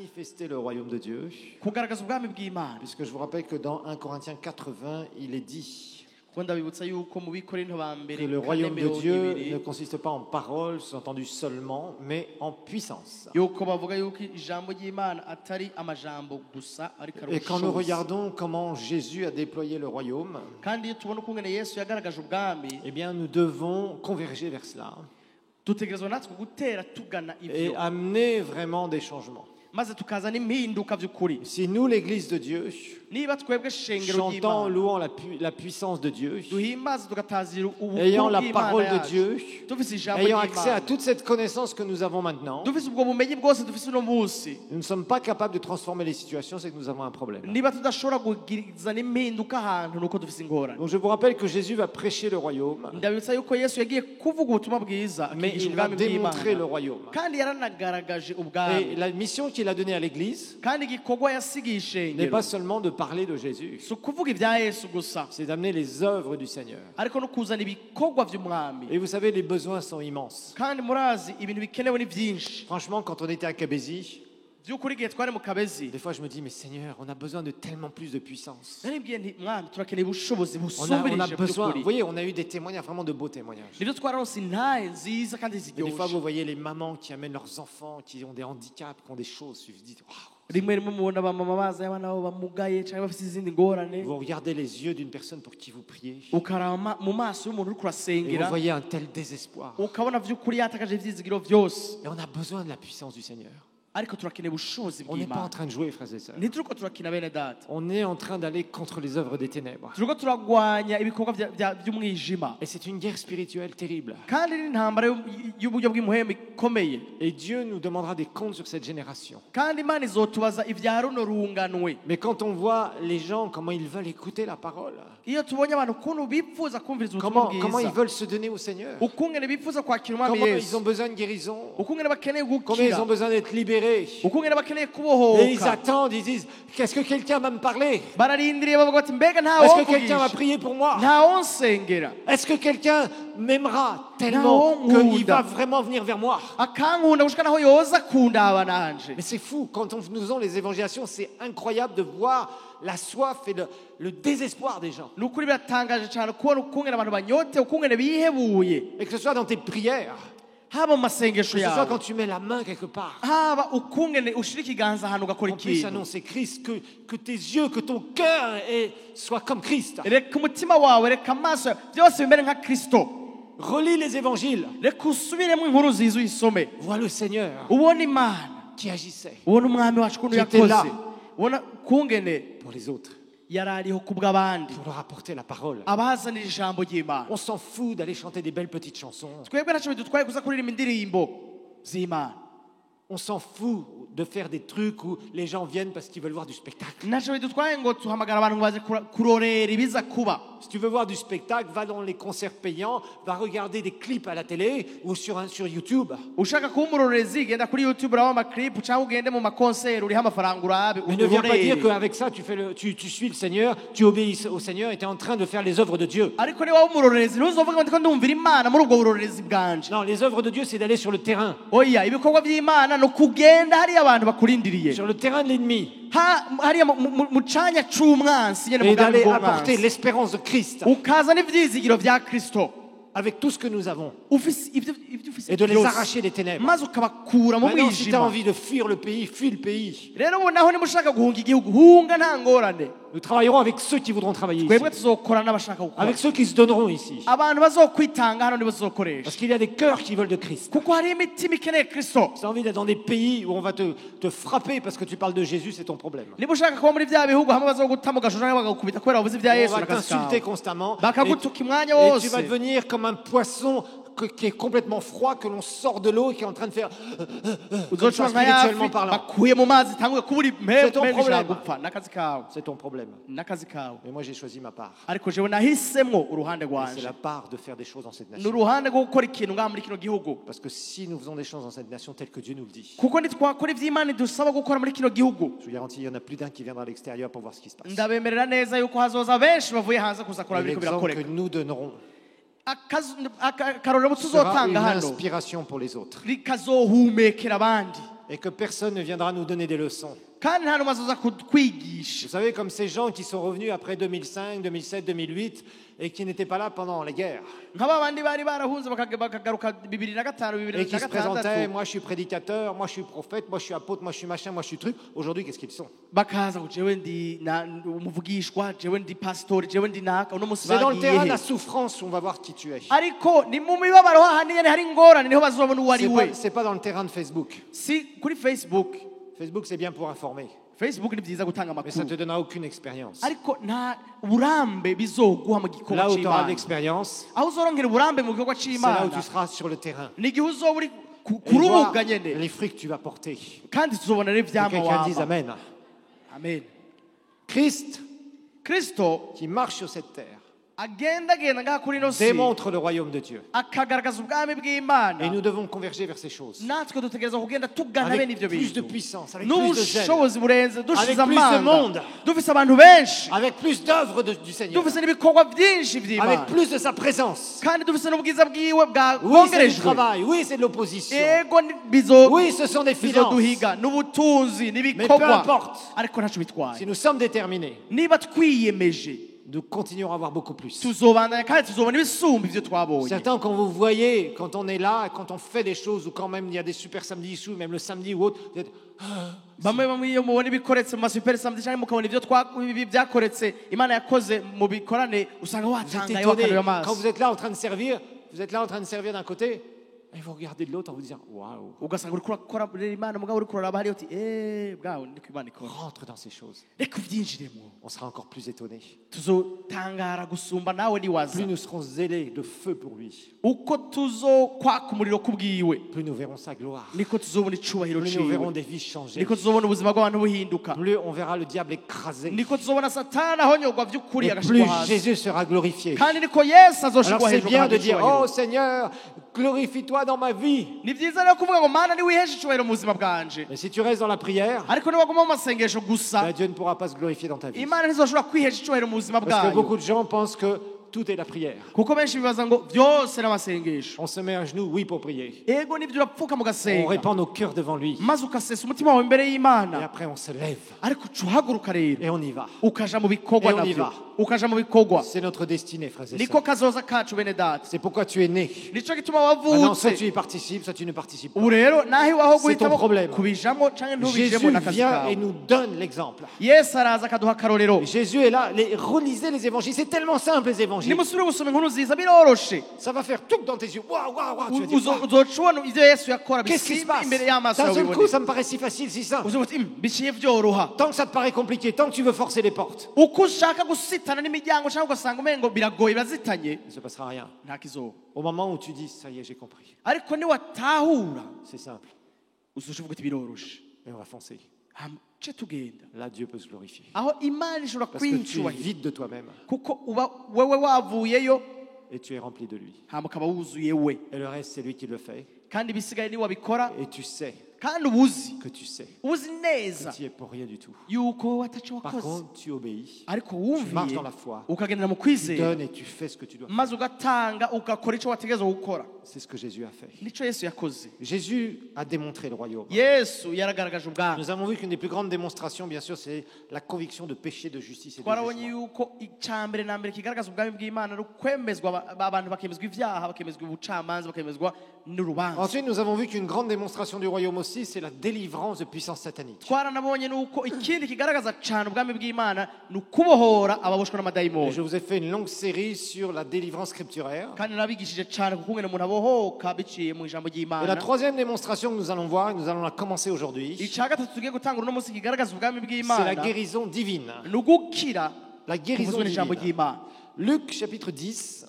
manifester le royaume de Dieu. kugaragaza ubwami bw'Imana. Puisque je vous rappelle que dans 1 Corinthiens 4:20, il est dit kuko ndabibutsa yuko mu Bikorinto ba mbere que le royaume de Dieu ne consiste pas en paroles, sous-entendu seulement, mais en puissance. yuko bavuga yuko ijambo ry'Imana atari amajambo gusa ariko ari Et quand nous ubushobozi. regardons comment Jésus a déployé le royaume, kandi iyo tubona ukungene Yesu yagaragaje ubwami eh bien nous devons converger vers cela dutegerezwa natwe gutera tugana et ivyo amener vraiment des changements. maze tukazana impinduka vy'ukuri. Si nous, l'Église de Dieu, niba twebwe shengero chantons, ry'Imana louant la puissance de Dieu, duhimbaza tugatazira ayant la bw'Imana parole de yacu, Dieu, dufise ijambo ayant accès à ry'Imana, toute cette connaissance que nous avons maintenant, dufise ubwo bumenyi bwose dufise uno munsi, nous ne sommes pas capables de transformer les situations, c'est que nous avons un problème. niba tudashobora kugizana impinduka ahantu nuko dufise ingorane. Donc je vous rappelle que Jésus va prêcher le royaume, ndabibutsa yuko Yesu yagiye kuvuga ubutumwa bwiza mais akigisha il va ubwami démontrer le bw'Imana royaume. kandi yaranagaragaje Et ubwami la mission qu'il a donnée à l'Église kandi igikorwa yasigiye n'est ishengero pas seulement de parler de Jésus, si ukuvuga ibya Yesu gusa c'est d'amener les œuvres du Seigneur. ariko no kuzana ibikorwa vy'umwami. Et vous savez, les besoins sont immenses. kandi murazi ibintu bikenewe ni vyinshi. Franchement, quand on était à Kabezi, vy'ukuri igihe twari mu Kabezi des fois je me dis, mais Seigneur, on a besoin de tellement plus de puissance. naribwiye nti mwami turakeneye ubushobozi On a busumbirije besoin, vous by'ukuri. voyez, on a eu des témoignages, vraiment de beaux témoignages. nivyo twararonse intahe nziza kandi Et des fois, ziryoshe. vous voyez les mamans qui amènent leurs enfants, qui ont des handicaps, qui ont des choses. Vous dites, waouh. rimwe rimwe mubona abamama bazanye abana babo bamugaye canke bafise izindi ngorane, Vous regardez les yeux d'une personne pour qui vous priez, ukaraba mu maso y'umuntu uriko et vous urasengera voyez un tel désespoir. ukabona vy'ukuri yatakaje ivyizigiro vyose. Et on a besoin de la puissance du Seigneur. ariko turakeneye ubushobozi On n'est pas en bw'Imana. train de jouer, frères et sœurs. ntituriko turakina bene data, On est en train d'aller contre les œuvres des ténèbres. turiko turagwanya ibikorwa vy'umwijima, Et c'est une guerre spirituelle terrible. kandi ni intambara y'uburyo bw'impuhemu ikomeye. Et Dieu nous demandera des comptes sur cette génération. kandi Imana izotubaza ivya runo runganwe. Mais quand on voit les gens, comment ils veulent écouter la parole, iyo tubonye abantu ukuntu bipfuza kumviriza ubutumwa comment ils bwiza, veulent se donner au Seigneur, ukungene bipfuza kwakira umwami comment ils Yesu, ont besoin de guérison, ukungene bakeneye combien ils gukira, ont besoin d'être libérés. ukungene bakeneye Et ils kubohoka. attendent, ils disent, qu'est-ce que quelqu'un va me parler? bararindiriye bavuga bati mbega Est-ce que quelqu'un va ntawomvugisha, prier pour moi? ntawonsengera, Est-ce que quelqu'un m'aimera tellement qu'il va vraiment venir vers moi? akankunda gushika naho yoza kundaba nanje. Mais c'est fou, quand nous faisons les évangélisations, c'est incroyable de voir la soif et le désespoir des gens. ni ukuri biratangaje cyane kubona ukungene abantu banyote, ukungene bihebuye, Et que ce soit dans tes prières, haba mu masengesho que ce soit quand yawe, tu mets la main quelque part, haba ukungene ushira ikiganza ahantu ugakora on puisse ikintu. annoncer Christ, que tes yeux, que ton cœur soit comme Christ. reka umutima wawe, reka amaso yawe, byose bimere nka Kristo. Relis les évangiles, reka usubiremo inkuru nziza uyisome, vois le Seigneur ubona Imana, qui agissait ubona umwami wacu ukuntu Qui était yakoze, là. ubona ukungene pour les autres, yari ariho ku bw'abandi, pour leur apporter la parole. abazanira ijambo ry'Imana. On s'en fout d'aller chanter des belles petites chansons. twebwe ntacyo bidutwaye kuza kuririmba indirimbo z'Imana, On s'en fout de faire des trucs où les gens viennent parce qu'ils veulent voir du spectacle. ntacyo bidutwaye ngo tuhamagara abantu ngo baze kurorera ibiza kuba. Si tu veux voir du spectacle, va dans les concerts payants, va regarder des clips à la télé ou sur YouTube. ushaka kuba umurorerezi genda kuri YouTube uraba amaklipu cyangwa ugende mu makonseri uriho amafaranga urabe Mais ne viens pas dire urorere. qu'avec ça, tu suis le Seigneur, tu obéis au Seigneur et tu es en train de faire les œuvres de Dieu. ariko niba waba umurorerezi ntuzovuge ngo ndiko ndumvira Imana muri ubwo burorerezi bwanje. Non, les œuvres de Dieu, c'est d'aller sur le terrain. oya, ibikorwa by'Imana no kugenda hariya abantu bakurindiriye, Sur le terrain de l'ennemi. hariya mu canya c'umwansi nyene mu Et bwami d'aller apporter bw'umwansi, l'espérance de Christ ukazana ivyizigiro vya Kristo avec tout ce que nous avons. ufise ibyo ufise Et de les byose, arracher des ténèbres. maze ukabakura mu Maintenant, si tu as mwijima. envie de fuir le pays, fuis le pays. rero ubu naho niba ushaka guhunga igihugu, hunga nta ngorane. Nous travaillerons avec ceux qui voudront travailler ici. twebwe tuzokora n'abashaka gukora, Avec ceux qui se donneront ici. abantu bazokwitanga hano nibo Parce tuzokoresha, qu'il y a des cœurs qui veulent de Christ. kuko hari imitima ikeneye Kristo. Si tu as envie d'être dans des pays où on va te frapper parce que tu parles de Jésus, c'est ton problème. niba ushaka kuba muri bya bihugu hamwe bazogutama ugashusha bagakubita kubera wavuze ibya On Yesu va n'akazi t'insulter kawe, constamment. bakagutuka imwanya Et wose, tu vas devenir comme un poisson qui est complètement froid, que l'on sort de l'eau et qui est en train de faire comme ça, uzocuba nka yafi spirituellement parlant. bakuye mu mazi itanguye kubura C'est ton impembe problème. gupfa. n'akazi kawe, C'est ton problème. n'akazi kawe. Mais moi, j'ai choisi ma part. ariko jewe nahisemwo uruhande C'est rwanje, la part de faire des choses dans cette ni nation. uruhande rwo gukora ikintu ngaha muri kino gihugu, Parce que si nous faisons des choses dans cette nation telles que Dieu nous le dit, kuko nitwakora ivy'Imana idusaba gukora muri kino gihugu, je vous garantis, il y en a plus d'un qui viendra à l'extérieur pour voir ce qui se passe. ndabemerera neza yuko hazoza benshi bavuye hanze kuza kuraba Et ibiriko l'exemple que birakoreka. nous donnerons akarorero sera une tuzotanga hano inspiration pour les autres. rikazohumekera abandi. et que personne ne viendra nous donner des leçons. kandi nta n'umwe azoza kutwigisha. Vous savez, comme ces gens qui sont revenus après 2005, 2007, 2008 et qui n'étaient pas là pendant les guerres nk'aba bandi bari barahunze bakagaruka 2005 et qui se présentaient, 2006 moi je suis prédicateur, moi je suis prophète, moi je suis apôtre, moi je suis machin, moi je suis truc. Aujourd'hui, qu'est-ce qu'ils sont? bakaza ngo jewe ndi umuvugishwa, jewe ndi pastor, jewe ndi naka. Uno musi C'est dans le terrain de bagiye la souffrance où on va voir qui tu es. ariko ni mu mibabaro hahandi nyene hari ingorane niho bazobona uwo ari we. C'est pas dans le terrain de Facebook. Si kuri Facebook Facebook, c'est bien pour informer, Facebook ni byiza gutanga mais ça ne amakuru te donnera aucune expérience. ariko nta burambe bizoguha mu gikorwa Là où tu auras c'Imana. l'expérience, aho uzoronkera uburambe mu gikorwa c'est là où c'Imana tu seras sur le terrain. ni igihe uzoba uri ku Et voir rubuga nyene les fruits que tu vas porter. kandi tuzobona Que n'ivyamwa quelqu'un dise waba. Amen. Amen. Christ, Kristo qui marche sur cette terre, agendagenda ngaha kuri ino si démontre le royaume de Dieu. akagaragaza ubwami Et bw'Imana. nous devons converger vers ces choses. natwe dutegereza kugenda tugana bene Avec ivyo plus de bintu puissance, avec plus de zèle, n'ubushobozi burenze dushize Avec plus de amanga monde. dufise abantu benshi avec plus d'œuvres du Seigneur, dufise n'ibikorwa byinshi avec vy'Imana plus de sa présence. kandi dufise n'ubwiza bwiwe Oui, c'est du bwakongerejwe. travail, oui, c'est de l'opposition. ego Oui, ce sont des finances. bizoduhiga n'ubutunzi Mais peu n'ibikorwa importe. ariko ntaco Si bitwaye nous sommes déterminés, niba twiyemeje nous continuerons à avoir beaucoup plus. tuzobandanya kandi tuzobona ibisumba ivyo twabonye. Certains, quand vous voyez, quand on est là, quand on fait des choses, ou quand même il y a des super samedis ici, ou même le samedi ou autre, vous êtes, bamwe iyo mubona ibikoretse mu masuperi samedi cyangwa mukabona ivyo byakoretse Imana yakoze mu bikorane usanga vous êtes watangaye étonnés. wakanuye Quand amaso vous êtes là en train de servir, vous êtes là en train de servir d'un côté, et vous regardez de l'autre en vous disant, waouh, ugasanga uriko urakora Imana mugabo uriko uraraba hariyo uti bwawe niko Imana ikora. rentre dans ces choses. Reka uvyinjiremo On sera encore plus étonnés. tuzotangara gusumba nawe niwaza. Plus nous serons zélés de feu pour lui, uko tuzokwaka umuriro kubwiwe plus nous verrons sa gloire, niko tuzobona icubahiro plus nous verrons ciwe, des vies changer, niko tuzobona ubuzima bw'abantu buhinduka, plus on verra le diable écrasé, niko tuzobona satani ahonyogwa vy'ukuri et agashirwa plus hasi, Jésus sera glorifié. kandi niko Yesu Alors azoshirwa c'est hejuru bien kandi de dire, icubahiro. oh Seigneur, glorifie-toi dans ma vie. Ni vyiza rero kuvuga ngo Mana ni wihesha icubahiro mu buzima bwanje, Mais si tu restes dans la prière, ariko niwaguma mu masengesho gusa ben Dieu ne pourra pas se glorifier dans ta vie. Imana ntizoshobora kwihesha icubahiro mu buzima Parce que bwayo, beaucoup de gens pensent que tout est la prière. kuko benshi bibaza ngo vyose n'amasengesho. On se met à genoux, oui, pour prier. Ego nivyo urapfuka On mugasenga répand nos cœurs devant lui. maze ukasesa umutima wawe imbere Et y'Imana, après, on se lève ariko uca uhaguruka rero et on y va. ukaja mu bikorwa Et on y navyo, va. ukaja mu bikorwa. C'est notre destinée, frères et Niko sœurs. kazoza kacu bene data, C'est pourquoi tu es né. nico gituma Maintenant, soit wavutse. tu y participes, soit tu ne participes pas. Ubu rero naho iwaho C'est ton guhitamo problème. kubijamo canke ntubijemo Jésus n'akazi vient et kawe. nous donne l'exemple. Yesu araza akaduha akarorero. Jésus est là. Relisez les évangiles. C'est tellement simple, les évangiles. nimusubire gusoma inkuru nziza biroroshe. Ça va faire tout dans tes yeux. Waouh, waouh, waouh. Tu vas dire, waouh, uzoca ubona ivyo Yesu yakora qu'est-ce qui se bisimba passe? imbere y'amaso D'un yawe seul coup, biboneka. ça me paraît si facile, si simple. uzoba uti biciye vyoroha. Tant que ça te paraît compliqué, tant que tu veux forcer les portes, uko ushaka gusitana n'imiryango cyangwa ugasanga umengo biragoye birazitanye, il ne se passera rien. nta kizoba. Au moment où tu dis, ça y est, j'ai compris. ariko niwatahura C'est simple. uzoca uvuga uti biroroshe, Et on va foncer. hama ce tugenda Là, Dieu peut se glorifier. aho Imana ishobora Parce que tu es kwicubahira, vide de toi-même kuko uba wewe wavuyeyo et tu es rempli de lui. hama ukaba wuzuye we, Et le reste, c'est lui qui le fait. kandi ibisigaye ni wabikora, Et tu sais kandi ubuzi que tu sais uzi que neza tu es pour rien du tout. yuko wataco Par wakoze, contre, tu obéis, ariko tu marches wumviye dans la foi, ukagendera mu tu kwizera, donnes et tu fais ce que tu dois faire. maze ugatanga ugakora ico wategerezwa gukora. C'est ce que Jésus a fait. Nico Yesu yakoze. Jésus a démontré le royaume. Yesu yaragaragaje ubwami. Nous avons vu qu'une des plus grandes démonstrations, bien sûr, c'est la conviction de péché, de justice et de twarabonye jugement. yuko icambere na mbere kigaragaza ubwami bw'Imana ari ukwemezwa abantu bakemezwa ivyaha, bakemezwa ubucamanza, bakemezwa n'urubanza. Ensuite, nous avons vu qu'une grande démonstration du royaume aussi, c'est la délivrance de puissance satanique. Twaranabonye nuko ikindi kigaragaza cane ubwami bw'Imana ni ukubohora ababoshwa Et n'amadayimoni. je vous ai fait une longue série sur la délivrance scripturaire. Kandi nabigishije cane kuko ngene umuntu abohoka biciye mu ijambo Et la ry'Imana. troisième démonstration que nous allons voir, et nous allons la commencer aujourd'hui, Ica gatatu tugiye gutangura uno munsi kigaragaza ubwami c'est la bw'Imana guérison divine. ni ugukira La guérison kuvuzwe n'ijambo divine. ry'Imana. Luc chapitre 10.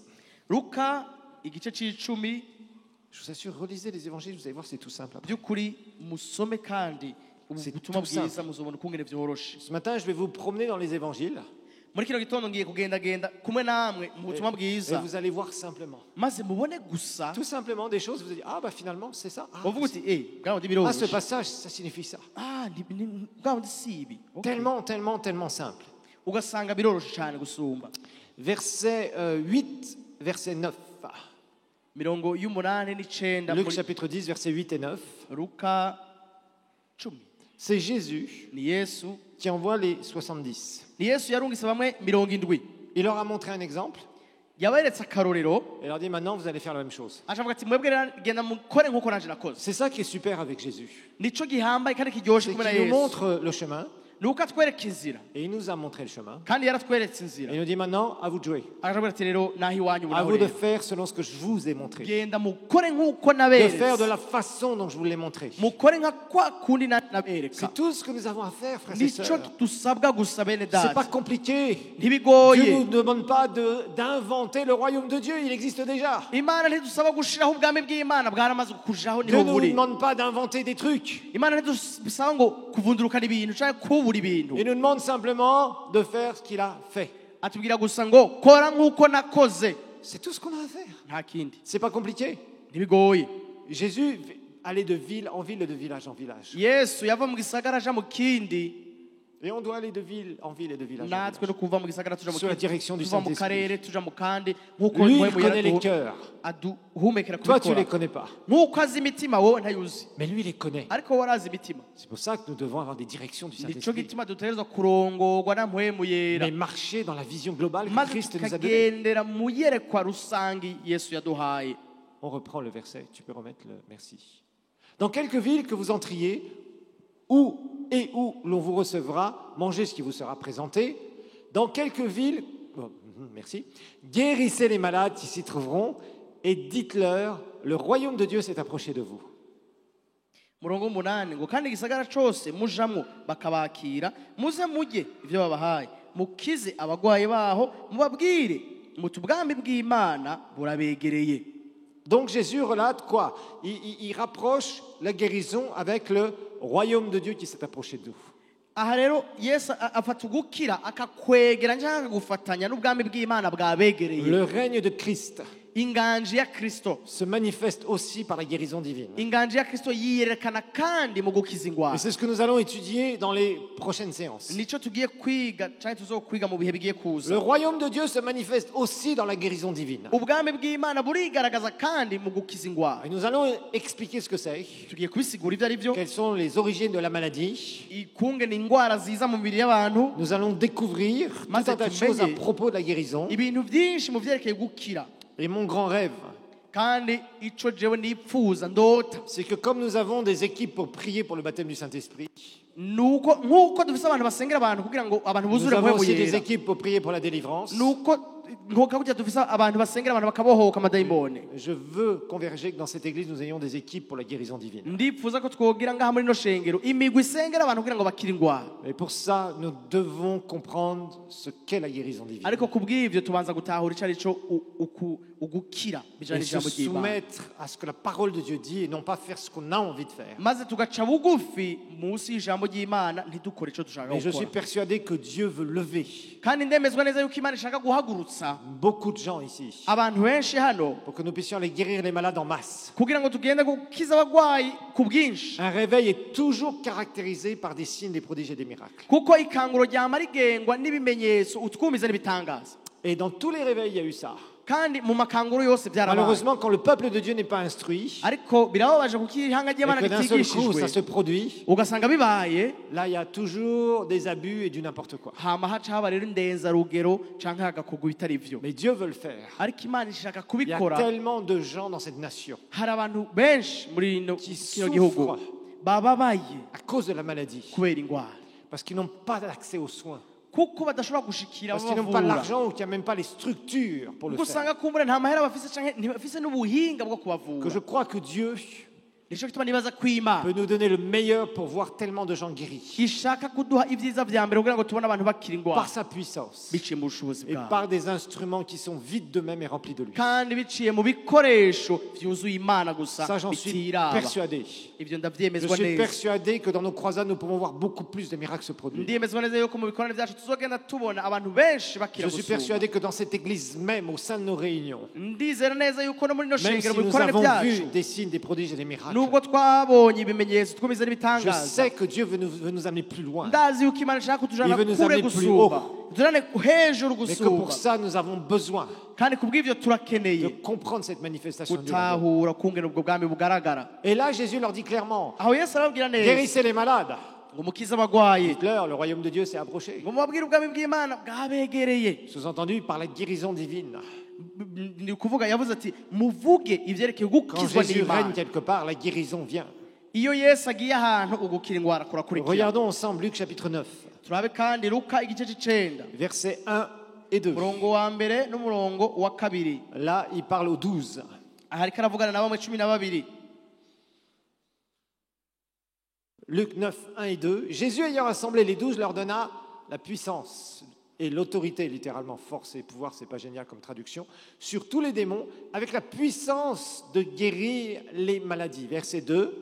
Luka igice c'icumi. Je vous assure, relisez les évangiles, vous allez voir, c'est tout simple. après. by'ukuri musome kandi C'est ubutumwa tout simple. bwiza muzobona ukungene vyoroshe. Ce matin, je vais vous promener dans les évangiles Muri kino gitondo ngiye kugendagenda kumwe namwe mu butumwa et bwiza, vous allez voir simplement. maze mubone gusa Tout simplement des choses, vous allez dire, ah bah finalement, c'est ça. Ah, uvuga uti bwaho ndi ce biroroshe, passage, ça signifie ça. bwaho ndi si ibi. Okay. Tellement, tellement, tellement simple. Ugasanga biroroshe cyane gusumba. Verset 8, verset 9. Mirongo y'umunani n'icenda Luc muri chapitre 10, verset 8 et 9. Luka cumi C'est Jésus ni yesu qui envoie les 70. ni yesu yarungise bamwe 70 Il leur a montré un exemple yaberetse akarorero et leur dit maintenant vous allez faire la même chose. acavuga ati mwebwe genda mukore nk'uko nanje nakoze. C'est ça qui est super avec Jésus. Nico gihambaye kandi kiryoshe C'est kumwe na qu'il nous yesu montre le chemin nuko atwereka inzira et il nous a montré le chemin. kandi yaratweretse Et inzira il nous dit maintenant à vous de jouer. akavuga ati rero naho iwanyu À vous de murahurira faire selon ce que je vous ai montré. genda mukore nk'uko De faire de naberetse la façon dont je vous l'ai montré. mukore nka kwa kundi nabereka. C'est tout ce que nous avons à faire, frères et Nico sœurs. dusabwa gusa bene C'est pas data compliqué. Dieu ne ntibigoye. nous demande pas d'inventer le royaume de Dieu, il existe déjà. Imana ntidusaba gushiraho ubwami bw'Imana bwaramaze kujaho Dieu niho ne nous buri. demande pas d'inventer des trucs. Imana ntidusaba ngo kuvundurukana ibintu cyangwa kubura ibintu. Il nous demande simplement de faire ce qu'il a fait. Atubwira gusa ngo kora nk'uko nakoze. C'est tout ce qu'on a à faire. Nta kindi. C'est pas compliqué. Ntibigoye. Jésus allait de ville en ville et de village en village. Yesu yava mu gisagara aja mu kindi. Et on doit aller de ville en ville et de village en natwe village. no kuva mu gisagara tuja mu Sous la kindi. direction du Tuva mu Saint-Esprit. karere tuja mu kandi nk'uko Lui, il muhemu connaît les cœurs. aduhumekera Toi, tu les kubikora. connais pas. Nk'uko azi imitima wowe ntayuzi. Mais lui, il les connaît. Ariko warazi imitima. C'est pour ça que nous devons avoir des directions du Nico Saint-Esprit. gituma dutegerezwa kurongorwa na mpwemu yera. Mais marcher dans la vision globale que maze Christ nous a donnée. tukagendera mu yerekwa rusangi Yesu yaduhaye. On reprend le verset. Tu peux remettre le merci. Dans quelques villes que vous entriez, où l'on vous recevra, mangez ce qui vous sera présenté. Dans quelques villes, merci, guérissez les malades qui s'y trouveront et dites-leur, le royaume de Dieu s'est approché de vous. Murongo 8 ngo kandi igisagara cose mujamwo bakabakira muze mujye ivyo babahaye mukize abagwayi baho mubabwire muti ubwami bw'Imana burabegereye. Donc Jésus relate quoi? Il rapproche la guérison avec le royaume de Dieu qui s'est approché de nous. Aha rero Yesu afata ugukira akakwegera cyangwa akagufatanya n'ubwami bw'Imana bwabegereye. Le règne de Christ Inganji ya Kristo. se manifeste aussi par la guérison divine. Inganji ya Kristo yiyerekana kandi mu gukiza Et ingwara. c'est ce que nous allons étudier dans les prochaines séances. Nico tugiye kwiga cyangwa tuzokwiga mu bihe bigiye Le kuza. royaume de Dieu se manifeste aussi dans la guérison divine. Ubwami bw'Imana burigaragaza kandi mu gukiza ingwara. Et nous allons expliquer ce que c'est, Tugiye kubisigura ibyo ari byo. quelles sont les origines de la maladie. Ikungene ingwara ziza mu mibiri y'abantu. Nous allons découvrir tout un tas de choses à propos de la guérison. Ibintu byinshi mu vyerekeye gukira. Et mon grand rêve, Kandi ico jewe nipfuza ndota c'est que comme nous avons des équipes pour prier pour le baptême du Saint-Esprit, nuko nkuko dufise abantu basengera abantu kugira ngo abantu nous buzure avons mpwemu aussi des yera. équipes pour prier pour la délivrance. Nuko nkuko kujya dufise abantu basengera abantu bakabohoka amadayimoni. Je veux converger que dans cette église, nous ayons des équipes pour la guérison divine. Ndipfuza ko twogira ngaha muri no shengero imigwi isengera abantu kugira ngo bakire ingwara. Et pour ça, nous devons comprendre ce qu'est la guérison divine. Ariko kubw'ivyo tubanza gutahura ico arico ugukira Et bijanye se n'ijambo ry'Imana. soumettre à ce que la parole de Dieu dit et non pas faire ce qu'on a envie de faire. Maze tugaca bugufi munsi y'ijambo ry'Imana ntidukore ico dushaka Et je suis gukora. persuadé que Dieu veut lever Kandi ndemezwa neza yuko Imana ishaka guhagurutsa beaucoup de gens ici abantu benshi hano pour que nous puissions aller guérir les malades en masse. kugira ngo tugende gukiza abagwayi ku bwinshi. Un réveil est toujours caractérisé par des signes, des prodiges et des miracles. Kuko ikanguro ryama rigengwa n'ibimenyetso utwumiza n'ibitangaza. Et dans tous les réveils, il y a eu ça. Kandi mu makanguro yose byarabaye. Malheureusement, quand le peuple de Dieu n'est pas instruit, Ariko birababaje kuko ihanga et ry'Imana que d'un seul coup, ça ritigishijwe se produit, ugasanga bibaye là, il y a toujours des abus et du n'importe quoi. hama haca haba rero indenzarugero canke hagakorwa ibitari vyo. Mais Dieu veut le faire. Ariko Imana ishaka Il y a kubikora. tellement de gens dans cette nation Hari abantu benshi muri qui kino gihugu souffrent bababaye à cause de la maladie, kubera ingwara parce qu'ils n'ont pas d'accès aux soins, kuko badashobora gushikira parce qu'ils n'ont pas ababavura. l'argent ou qu'il n'y a même pas les structures pour le Kuko faire. usanga kumbura nta mahera bafise canke ntibafise n'ubuhinga bwo Que kubavura. je crois que Dieu Nico gituma nibaza kwima peut nous donner le meilleur pour voir tellement de gens guéris gishaka kuduha ibyiza vya mbere kugira ngo tubone abantu bakira ingwara par sa puissance biciye mu bushobozi et bwawe par des instruments qui sont vides d'eux-mêmes et remplis de lui. kandi biciye mu bikoresho vyuzuye Imana gusa Ça, j'en suis bitiraba. persuadé. Ivyo Je ndavyemezwa suis neza. persuadé que dans nos croisades, nous pouvons voir beaucoup plus de miracles se produire. Ndiyemezwa neza yuko mu bikorane vyacu tuzogenda tubona abantu benshi bakira Je suis gusumba. persuadé que dans cette église même, au sein de nos réunions, Ndizera neza yuko no muri no même si shengero mu nous bikorane avons vyacu vu des signes, des prodiges et des miracles, nubwo twabonye ibimenyetso twumvise Je n'ibitangaza sais que Dieu veut nous amener plus loin. ndazi yuko imana ishaka kutujana Il veut nous kure amener plus gusumba tujane hejuru Mais que pour gusumba ça, nous avons besoin kandi kubw'ivyo de turakeneye comprendre cette manifestation du royaume. gutahura kungena ubwo bwami bugaragara Et là, Jésus leur dit clairement, aho yesu arababwira neza guérissez les malades. ngo mukize abagwayi Dites-leur, le royaume de Dieu s'est approché. ngo mubabwire ubwami bw'imana bwabegereye Sous-entendu par la guérison divine. ni ukuvuga yavuze ati muvuge ivyerekeye Quand gukizwa Jésus règne n'imana quelque part, la guérison vient. iyo yesu agiye ahantu ugukira indwara kurakurikira Regardons ensemble Luc chapitre 9, turabe kandi luka igice c'icenda versets 1 et 2. umurongo wa mbere n'umurongo wa kabiri Là, il parle aux 12. aha ariko aravugana na bamwe 12. Luc 9, 1 et 2. Jésus ayant rassemblé les 12 leur donna la puissance et l'autorité, littéralement force et pouvoir, c'est pas génial comme traduction, sur tous les démons, avec la puissance de guérir les maladies. Verset 2.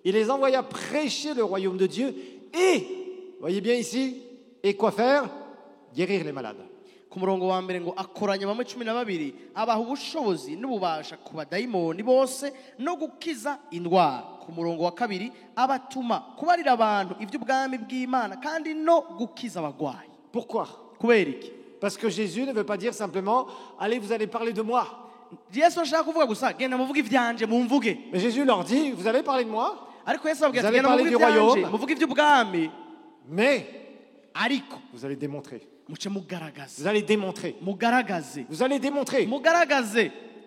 Il les envoya prêcher le royaume de Dieu et, voyez bien ici, et quoi faire? Guérir les malades. ku murongo wa mbere ngo akoranya bamwe 12 abaha ubushobozi n'ububasha ku badayimoni bose no gukiza indwara. Ku murongo wa kabiri abatuma kubarira abantu iby'ubwami bw'Imana kandi no gukiza abagwayi. Pourquoi? Kubera iki? Parce que Jésus ne veut pas dire simplement, allez, vous allez parler de moi. Yesu ashaka kuvuga gusa genda muvuge ivyanje mumvuge. Mais Jésus leur dit, vous allez parler de moi, Ariko Yesu ababwira Vous ati allez genda parler muvuge du royaume. ivyanje muvuge iby'ubwami mais ariko vous allez démontrer. muce mugaragaze. Vous allez démontrer. Mugaragaze. Vous allez démontrer Mugaragaze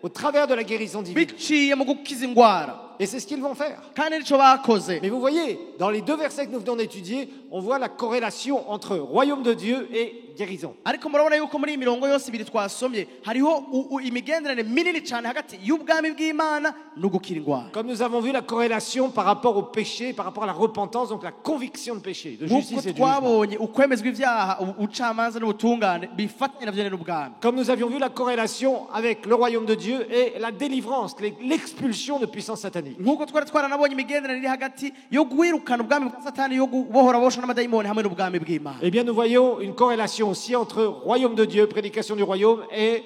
au travers de la guérison divine. biciye mu gukiza indwara. Et c'est ce qu'ils vont faire. Kandi nico bakoze. Mais vous voyez, dans les deux versets que nous venons d'étudier, on voit la corrélation entre royaume de Dieu et guérison. Ariko murabona yuko muri iyi mirongo yose ibiri twasomye hariho imigenderanire minini cyane hagati y'ubwami bw'Imana no gukira indwara. Comme nous avons vu la corrélation par rapport au péché, par rapport à la repentance, donc la conviction de péché, de Nk'uko justice et de jugement. twabonye ukwemezwa ibyaha ubucamanza n'ubutungane bifatanye navyo n'ubwami. Comme nous avions vu la corrélation avec le royaume de Dieu et la délivrance, l'expulsion de puissance satanique. Nk'uko twari twaranabonye imigenderanire iri hagati yo guhirukana ubwami bwa Satani yo gubohora bosha n'amadayimoni hamwe n'ubwami bw'Imana. Eh bien, nous voyons une corrélation aussi entre royaume de Dieu, prédication du royaume et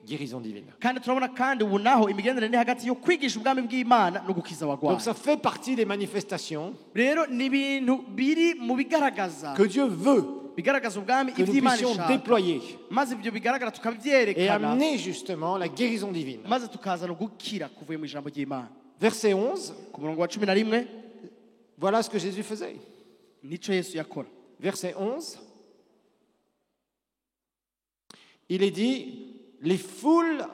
guérison divine. Kandi turabona kandi ubu naho imigenderanire iri hagati yo kwigisha ubwami bw'Imana no gukiza Donc abagwayi. ça fait partie des manifestations Rero ni ibintu biri mu bigaragaza que Dieu veut bigaragaza ubwami que nous iby'Imana puissions ishaka déployer maze ibyo bigaragara et tukabyerekana amener justement la guérison divine. maze tukazana gukira kuvuye mu ijambo ry'Imana. Verset 11, Ku murongo wa 11 voilà ce que Jésus faisait. nico Yesu yakora. Verset 11, il est dit, les foules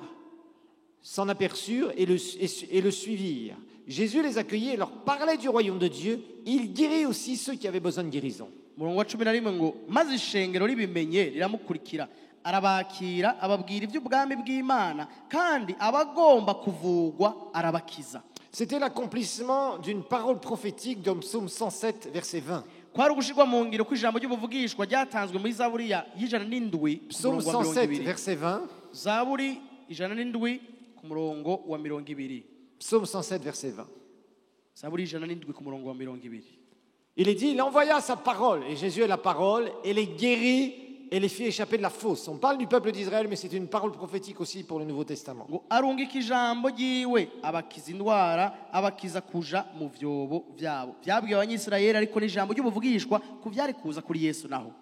s'en aperçurent et le suivirent. Jésus les accueillit et leur parlait du royaume de Dieu. Il guérit aussi ceux qui avaient besoin de guérison. Umurongo wa 11 ngo maze ishengero ribimenye riramukurikira arabakira ababwira iby'ubwami bw'Imana kandi abagomba kuvugwa arabakiza. C'était l'accomplissement d'une parole prophétique dans Psaume 107, verset 20. Kwari ugushirwa mu ngiro kw'ijambo ry'ubuvugishwa ryatanzwe muri Zaburi ya 107 Psaume 107, verset 20. Zaburi 107 ku murongo wa 20. Psaume 107, verset 20. Zaburi 107 ku murongo wa 20. Il est dit, il envoya sa parole, et Jésus est la parole, et les guérit et les fit échapper de la fosse. On parle du peuple d'Israël, mais c'est une parole prophétique aussi pour le Nouveau Testament. Ngo arungika ijambo ryiwe abakiza indwara abakiza kuja mu vyobo vyabo vyabwiye abanyisirayeli ariko n'ijambo ry'ubuvugishwa ku vyari kuza kuri Yesu naho.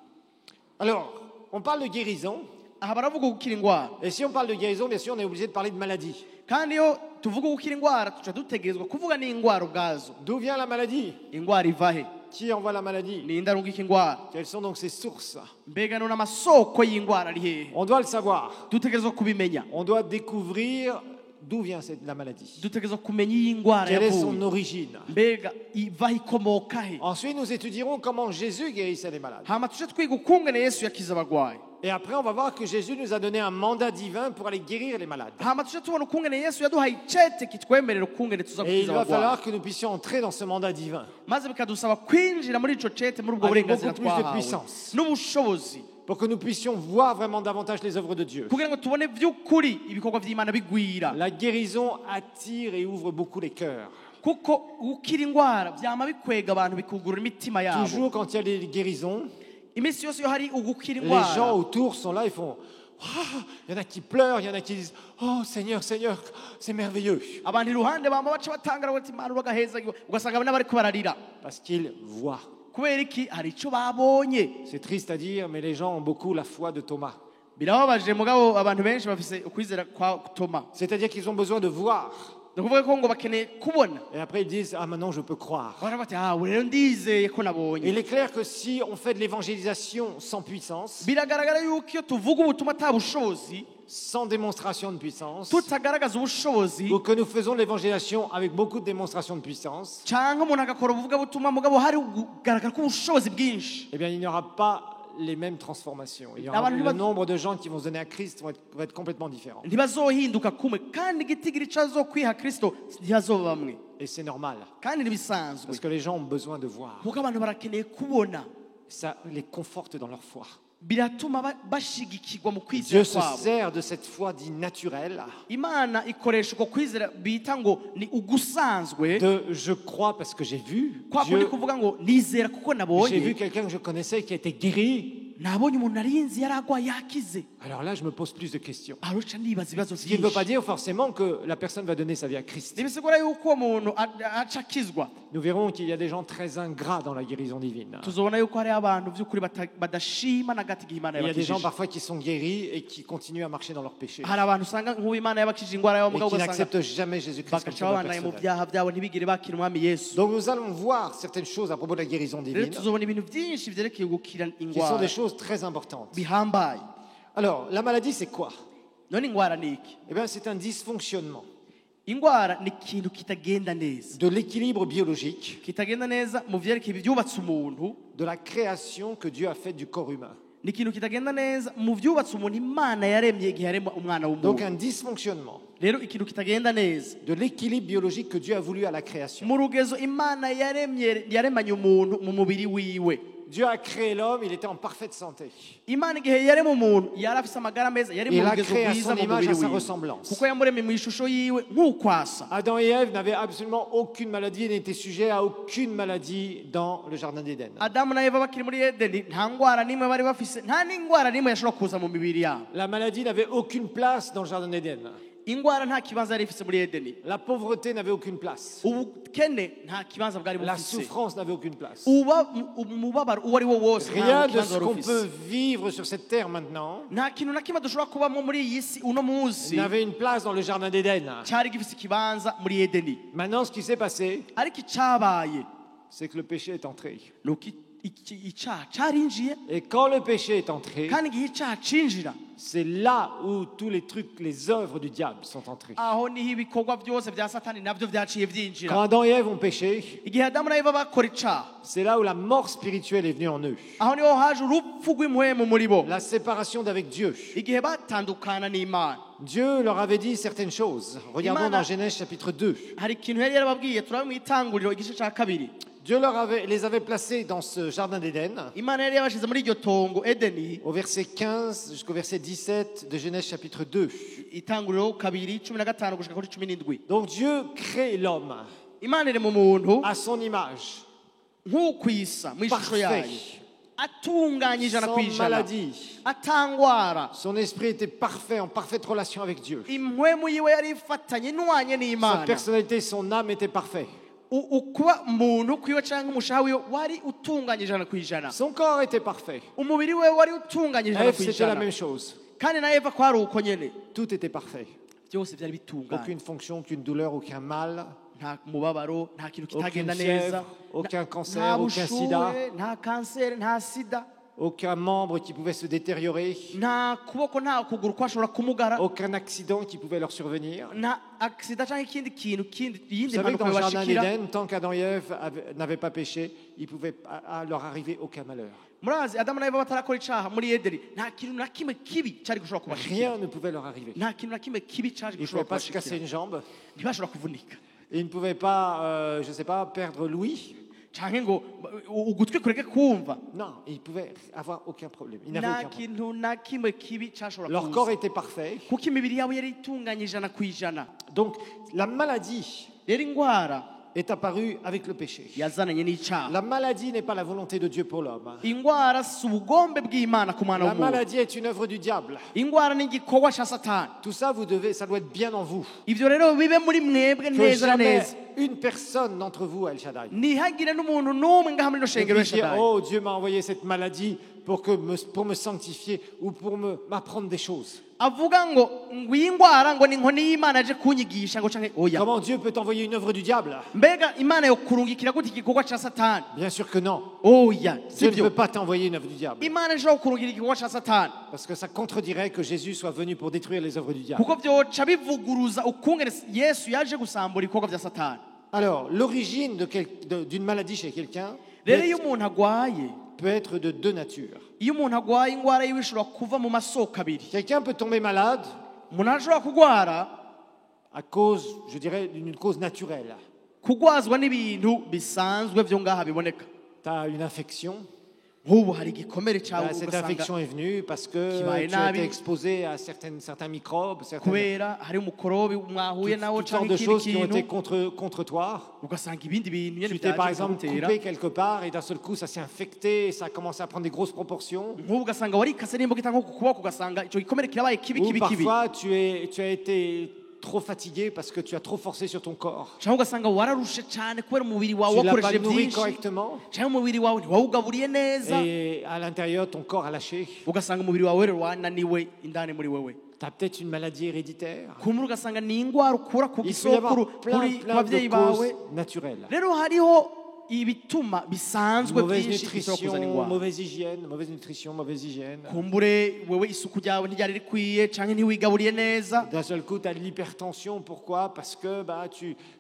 Alors, on parle de guérison, Aha baravuga gukira indwara et si on parle de guérison, bien sûr, on est obligé de parler de maladie. kandi iyo tuvuga gukira indwara tuca dutegerezwa kuvuga n'indwara ubwazo. D'où vient la maladie? Indwara iva he? Qui envoie la maladie? Ni indarungika indwara. Quelles sont donc ses sources? Mbega none amasoko y'indwara ari hehe? On doit le savoir. Dutegerezwa kubimenya. On doit découvrir d'où vient la maladie. Dutegerezwa kumenya iyi ndwara Quelle est son yavuye. origine? Mbega iva ikomoka he? Ensuite, nous étudierons comment Jésus guérissait les malades. Hama tuce twiga ukungene Yesu yakiza abagwayi. Et après, on va voir que Jésus nous a donné un mandat divin pour aller guérir les malades. Hama tuce tubona ukungene Yesu yaduhaye icete kitwemerera ukungene tuza Et il gukiza va abagwayi. falloir que nous puissions entrer dans ce mandat divin. Maze bikadusaba kwinjira muri ico cete muri ubwo Avec burenganzira beaucoup plus de twahawe puissance. n'ubushobozi Pour que nous puissions voir vraiment davantage les œuvres de Dieu. kugira ngo tubone vy'ukuri ibikorwa vy'Imana bigwira. La guérison attire et ouvre beaucoup les cœurs. Kuko gukira indwara vyama bikwega abantu bikugurura imitima yabo. Toujours quand il y a des guérisons, Imisi yose yo hari ugukira les gens indwara autour sont là, ils font Il y en a qui pleurent, il y en a qui disent « Oh Seigneur, Seigneur, c'est merveilleux abantu iruhande bama baca batangara bati Imana uragahezagirwa ugasanga n'abariko bararira ». parce qu'ils voient. kubera iki hari ico babonye. C'est triste à dire, mais les gens ont beaucoup la foi de Thomas. Birababaje mugabo abantu benshi bafise ukwizera kwa Toma. C'est-à-dire qu'ils ont besoin de voir. ni ukuvuga ko ngo bakeneye kubona. Et après ils disent « Ah, maintenant je peux croire ». bati ubu rero ndizeye ko nabonye. Il est clair que si on fait de l'évangélisation sans puissance, biragaragara yuko iyo tuvuga ubutumwa ata bushobozi, sans démonstration de puissance, tutagaragaza ubushobozi, ou que nous faisons de l'évangélisation avec beaucoup de démonstrations de puissance, cyangwa umuntu agakora ubuvugabutumwa mugabo hari kugaragara k'ubushobozi bwinshi, eh bien il n'y aura pas les mêmes transformations. Il y aura le nombre de gens qui vont se donner à Christ va être complètement différent. ntibazohinduka kumwe kandi igitigiri cyazokwiha Kristo ntihazoba bamwe. Et c'est normal, kandi nibisanzwe parce que les gens ont besoin de voir. kuko abantu barakeneye kubona. Ça les conforte dans leur foi. biratuma bashigikirwa mu Dieu kwizera se kwabo. sert de cette foi dite naturelle, Imana ikoresha uko kwizera bita ngo ni ugusanzwe, de je crois parce que j'ai vu kwa kundi Dieu, kuvuga ngo nizera kuko j'ai vu nabonye, quelqu'un que je connaissais qui a été guéri. nabonye umuntu narinzi yaragwa yakize. Alors là, je me pose plus de questions. aruca nibaza ibibazo Ce qui ne veut pas byinshi. dire forcément que la personne va donner sa vie à Christ. ntibisigura yuko uwo muntu aca akizwa. Nous verrons qu'il y a des gens très ingrats dans la guérison divine. tuzobona yuko hari abantu by'ukuri badashima na gato igihe Imana Il y a des gens yabakijije. parfois qui sont guéris et qui continuent à marcher dans leur péché. hari abantu usanga nk'ubu Imana yabakijije indwara yabo Et mugabo qui ugasanga n'acceptent jamais Jésus-Christ comme bagaca sauveur babandanya mu personnel. byaha byabo ntibigire bakira umwami Yesu. Donc nous allons voir certaines choses à propos de la guérison rero divine, tuzobona ibintu byinshi byerekeye gukira qui sont indwara des choses très importantes. bihambaye. Alors, la maladie, c'est quoi? none indwara ni iki? Eh bien, c'est un dysfonctionnement indwara ni ikintu kitagenda neza, de l'équilibre biologique, kitagenda neza mu byerekeye ibyubatse umuntu, de la création que Dieu a faite du corps humain. ni ikintu kitagenda neza mu byubatse umuntu Imana yaremye igihe yarema umwana Donc w'umuntu. un dysfonctionnement rero ikintu kitagenda neza de l'équilibre biologique que Dieu a voulu à la création. mu rugezo Imana yaremanye umuntu mu mubiri wiwe. Dieu a créé l'homme, il était en parfaite santé. Imana igihe yarema umuntu yari afise amagara meza, yari mu Il a rugezo créé à rwiza son mu image, mubiri à sa wiwe, ressemblance. kuko yamuremye mu ishusho yiwe nk'ukwasa. Adam et Ève n'avaient absolument aucune maladie, n'étaient sujets à aucune maladie dans le jardin d'Éden. Adamu na Eva bakiri muri Edeni nta ndwara n'imwe bari bafise, nta n'indwara n'imwe yashobora kuza mu mibiri yabo. La maladie n'avait aucune place dans le jardin d'Éden. indwara nta kibanza yari ifise muri Edeni, La pauvreté n'avait aucune place. ubukene nta kibanza bwari La bufise, souffrance n'avait aucune place. umubabaro uwo ari wo wose Rien nta de kibanza ce wari qu'on peut ufise. vivre sur cette terre maintenant nta kintu na kimwe dushobora kubamo muri iyi si uno munsi n'avait une place dans le jardin d'Éden. cyari gifise ikibanza muri Edeni. Maintenant, ce qui s'est passé, ariko icyabaye c'est que le péché est entré. ni uko icyaha cyarinjiye, Et quand le péché est entré, kandi igihe icyaha cinjira, c'est là où tous les trucs, les œuvres du diable sont entrés. aho niho ibikorwa byose bya Satani nabyo byaciye byinjira. Quand Adam et Ève ont péché, igihe Adamu na Eva bakora icyaha, c'est là où la mort spirituelle est venue en eux. aho niho haje urupfu rw'impwemu muri bo, La séparation d'avec Dieu. igihe batandukana n'Imana. Dieu leur avait dit certaines choses. Regardons Imana- dans Genèse chapitre 2. hari ikintu yari yarababwiye, turaba mu itanguriro igice cya kabiri. Dieu les avait placés dans ce jardin d'Éden, Imana yari yabashize muri iryo tongo Edeni, au verset 15 jusqu'au verset 17 de Genèse chapitre 2. itanguriro kabiri 15 gushika kuri 17. Donc Dieu crée l'homme Imana iri mu muntu à son image, nk'ukwisa mu ishusho yayo, parfait, atunganye ijana ku sans ijana, maladie. atangwara. Son esprit était parfait, en parfaite relation avec Dieu. impwemu yiwe yari ifatanye inwanye Sa n'Imana. personnalité, son âme était parfaite. ukuba umuntu kwiwe cyangwa umushaha wiwe wari utunganye ijana ku ijana, Son corps était parfait. umubiri we wari utunganye ijana Ève, ku c'était la ijana, même chose. kandi na Eva kwari uko nyene, Tout était parfait. byose byari bitunganye. Aucune fonction, aucune douleur, aucun mal, nta mubabaro, nta kintu aucune kitagenda neza, fièvre, aucun cancer, nta aucun sida, bushuhe, nta kanseri, nta sida, aucun membre qui pouvait se détériorer, nta kuboko, nta kuguru kwashobora kumugara, aucun accident qui pouvait leur survenir. nta agisida cyangwa ikindi kintu Vous iyindi savez que mpanuka dans le jardin bibashikira. d'Éden, tant qu'Adam et Ève n'avaient pas péché, il pouvait leur arriver aucun malheur. murazi Adamu na Eva batarakora icyaha muri Edeni, nta kintu na kimwe kibi cyari gushobora kubashikira, Rien ne pouvait leur arriver. nta kintu na kimwe kibi cyari Ils ne gushobora pouvaient pas se casser kubashikira, une jambe, ntibashobora kuvunika, ils ne pouvaient pas, je ne sais pas, perdre l'ouïe. cyangwa ngo ugutwi kureke kumva. Non, ils pouvaient avoir aucun problème. Ils n'avaient nta aucun problème. kintu na kimwe kibi cyashobora Leur corps kuza, était parfait. kuko imibiri yabo yari itunganye ijana ku ijana. Donc la maladie rero indwara est apparu avec le péché. yazananye n'icyaha. La maladie n'est pas la volonté de Dieu pour l'homme. Indwara si ubugombe bw'Imana ku mwana La w'umuntu. maladie est une œuvre du diable. Indwara ni igikorwa cya Satani. Tout ça, ça doit être bien en vous. Ibyo rero bibe muri mwebwe Que neza na jamais neza. une personne d'entre vous, El Shaddai, Ntihagire n'umuntu n'umwe ngaha muri no ne shengero puisse dire, Shaddai. oh, Dieu m'a envoyé cette maladie pour me sanctifier ou pour m'apprendre des choses. Avuga ngo iyi ndwara ngo ni inkoni y'Imana aje kunyigisha ngo canke oya. Comment Dieu peut envoyer une œuvre du diable? Mbega Imana yo kurungikira gute igikorwa cya Satani? Bien sûr que non. Oya, Dieu ne sibyo. peut pas t'envoyer une œuvre du diable. Imana ishobora kurungikira igikorwa cya Satani. Parce que ça contredirait que Jésus soit venu pour détruire les œuvres du diable. Kuko byoca bivuguruza ukungene Yesu yaje gusambura ibikorwa bya Satani. Alors, l'origine d'une maladie chez quelqu'un Rero iyo umuntu agwaye, peut être de deux natures. iyo umuntu agwaye indwara yiwe ishobora kuva mu masoko abiri. Quelqu'un peut tomber malade Umuntu ashobora kugwara à cause, je dirais, d'une cause naturelle. kugwazwa n'ibintu bisanzwe byo ngaha biboneka. Tu as une infection. Nk'ubu hari igikomere cyawe Cette ugasanga infection est venue parce que Kibaye tu as nabi. été exposé à certains microbes, kubera hari umukorobi mwahuye nawo toutes sortes cyangwa de choses ikindi qui ont été kintu contre toi. ugasanga ibindi bintu nyine Tu t'es par byaje exemple kumutera. coupé quelque part et d'un seul coup ça s'est infecté et ça a commencé à prendre des grosses proportions. nk'ubu ugasanga warikase n'imboga itanga ku kuboko ugasanga icyo gikomere kirabaye kibi Ou kibi kibi parfois tu as été trop fatigué parce que tu as trop forcé sur ton corps. cyangwa ugasanga wararushe cyane kubera umubiri wawe Tu l'as pas wakoresheje nourri byinshi correctement cyangwa umubiri wawe ntiwawugaburiye neza et à l'intérieur ton corps a lâché. ugasanga umubiri wawe rero wananiwe indani muri wewe Tu as peut-être une maladie héréditaire. kumuri ugasanga ni indwara ukura ku Il peut y avoir gisokuru plein kuri de babyeyi causes bawe naturelles. rero hariho ibituma bisanzwe Mauvaise byinshi bishobora kuzana nutrition, indwara mauvaise hygiène, mauvaise hygiène. kumbure wewe isuku ryawe ntiryari rikwiye cyangwa ntiwigaburiye neza D'un seul coup, tu as de l'hypertension. Pourquoi? Parce que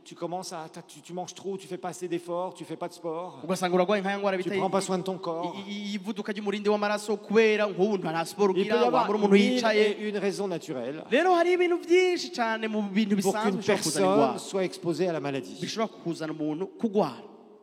tu commences tu manges trop, tu fais pas assez d'efforts, tu fais pas de sport, ugasanga urarwaye nk'aya ndwara tu bita prends pas soin de ton corps. ivuduka ry'umurindi w'amaraso kubera nk'ubu nta siporo Il peut y ugira avoir wambura umuntu mille yicaye et une raisons naturelles rero hari ibintu byinshi cyane mu bintu pour bisanzwe qu'une bishobora kuzana personne indwara soit exposée à la maladie. bishobora kuzana umuntu kugwara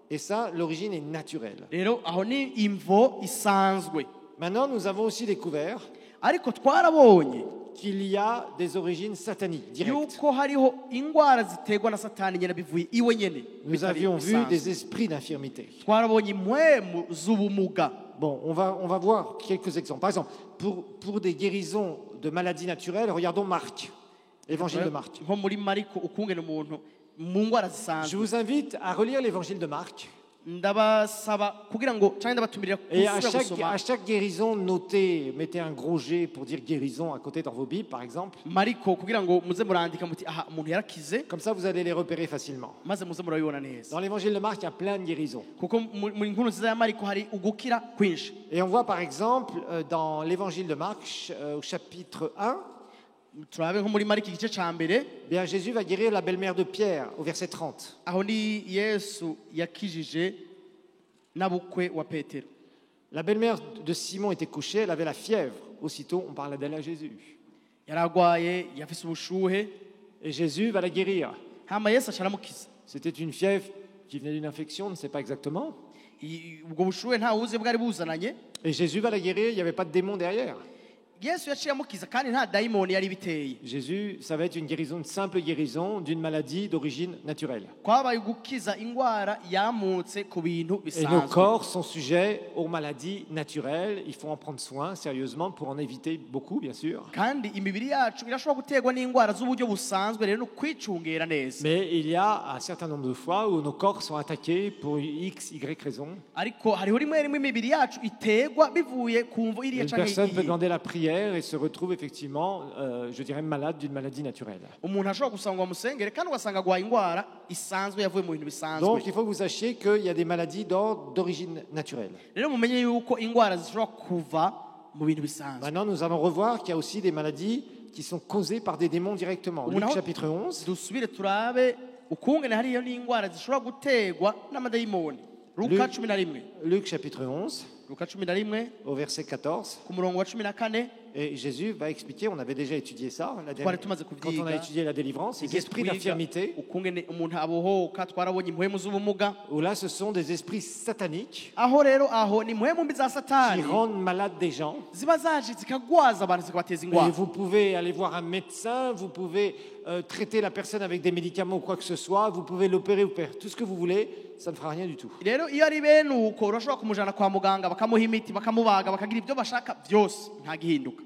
Et ça, l'origine est naturelle. rero aho ni imvo isanzwe Maintenant, nous avons aussi découvert ariko twarabonye qu'il y a des origines sataniques directes. yuko hariho indwara ziterwa na satani nyine bivuye iwe nyine Nous bitari avions vu bisanzwe. des esprits d'infirmité. twarabonye impwemu z'ubumuga Bon, on va voir quelques exemples. Par exemple, pour des guérisons de maladies naturelles, regardons Marc, l'évangile de Marc. nko muri mariko ukungena umuntu mu ndwara Je zisanzwe vous invite à relire l'évangile de Marc. ndabasaba kugira ngo cyangwa ndabatumirira Et à gusubira gusoma chaque guérison, mettez un gros G pour dire guérison à côté dans vos Bibles, par exemple. mariko kugira ngo muze murandika muti aha umuntu yarakize Comme ça, vous allez les repérer facilement. maze muze murabibona neza Dans l'évangile de Marc, il y a plein de guérisons. kuko muri nkuru nziza ya mariko hari ugukira kwinshi Et on voit par exemple dans l'évangile de Marc, au chapitre 1, turabe nko muri mariko igice ca mbere bien, Jésus va guérir la belle-mère de Pierre au verset 30. aho ni yesu yakijije n'abukwe wa petero La belle-mère de Simon était couchée, elle avait la fièvre. Aussitôt, on parle d'elle à Jésus. yaragwaye yafise ubushuhe Et Jésus va la guérir. hama yesu aca aramukiza C'était une fièvre qui venait d'une infection, on ne sait pas exactement. ubwo bushuhe nta wuzi bwari buzananye Et Jésus va la guérir, il n'y avait pas de démon derrière. yesu yaciye amukiza kandi nta dayimoni yari biteye Jésus, ça va être une guérison, une simple guérison d'une maladie d'origine naturelle. kwabaye gukiza indwara yamutse ku bintu Et nos bisanzwe corps sont sujets aux maladies naturelles. Il faut en prendre soin sérieusement pour en éviter beaucoup, bien sûr. kandi imibiri yacu irashobora guterwa n'indwara z'uburyo busanzwe rero no kwicungera neza Mais il y a un certain nombre de fois où nos corps sont attaqués pour X, Y raison. ariko hariho rimwe rimwe imibiri yacu iterwa bivuye ku mvo iriya Une canke personne peut iyi demander la prière et se retrouve effectivement, je dirais, malade d'une maladie naturelle. umuntu ashobora gusanga ngo amusengere kandi ugasanga agwaye indwara isanzwe yavuye mu bintu bisanzwe Donc il faut que vous sachiez qu'il y a des maladies d'origine naturelle. rero mumenye yuko indwara zishobora kuva mu bintu bisanzwe Maintenant, nous allons revoir qu'il y a aussi des maladies qui sont causées par des démons directement. Luc Umuntu- chapitre 11. dusubire turabe ukungene hariyo n'indwara zishobora guterwa n'amadayimoni luka Luke. 11 Luc chapitre 11, luka 11 au verset 14. ku murongo wa 14 Et Jésus va expliquer, on avait déjà étudié ça, Twari tumaze quand kuvyiga. on a étudié la délivrance, les Igihe esprits twiga d'infirmité, ukungene umuntu abohoka twarabonye impwemu z'ubumuga où là ce sont des esprits sataniques aho rero aho ni impwemu mbi za qui satani rendent malades des gens. ziba zaje zikagwaza abantu zikabateza Et ingwara. vous pouvez aller voir un médecin, vous pouvez traiter la personne avec des médicaments ou quoi que ce soit, vous pouvez l'opérer ou faire tout ce que vous voulez, ça ne fera rien du tout. rero iyo ari bene uko urashobora kumujana kwa muganga bakamuha imiti bakamubaga bakagira ibyo bashaka byose nta gihinduka.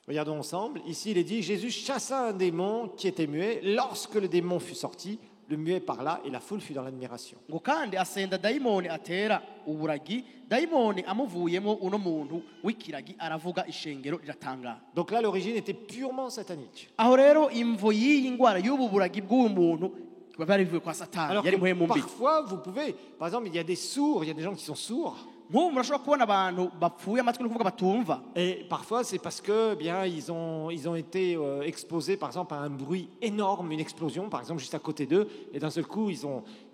Regardons ensemble. Ici, il est dit, Jésus chassa un démon qui était muet. Lorsque le démon fut sorti, le muet parla et la foule fut dans l'admiration. ngo kandi asenda dayimoni atera uburagi dayimoni amuvuyemo uno muntu w'ikiragi aravuga ishengero riratangara. Donc là, l'origine était purement satanique. Aho rero imvo y'iyi ngwara y'ubu buragi bw'uyu muntu bari bivuye kwa satani Alors yari que impwemu mbi. parfois, vous pouvez, par exemple, il y a des sourds, il y a des gens qui sont sourds. nk'ubu murashobora kubona abantu bapfuye amatwi no kuvuga batumva. Et parfois, c'est parce que, bien, ils ont été exposés, par exemple, à un bruit énorme, une explosion, par exemple, juste à côté d'eux, et d'un seul coup,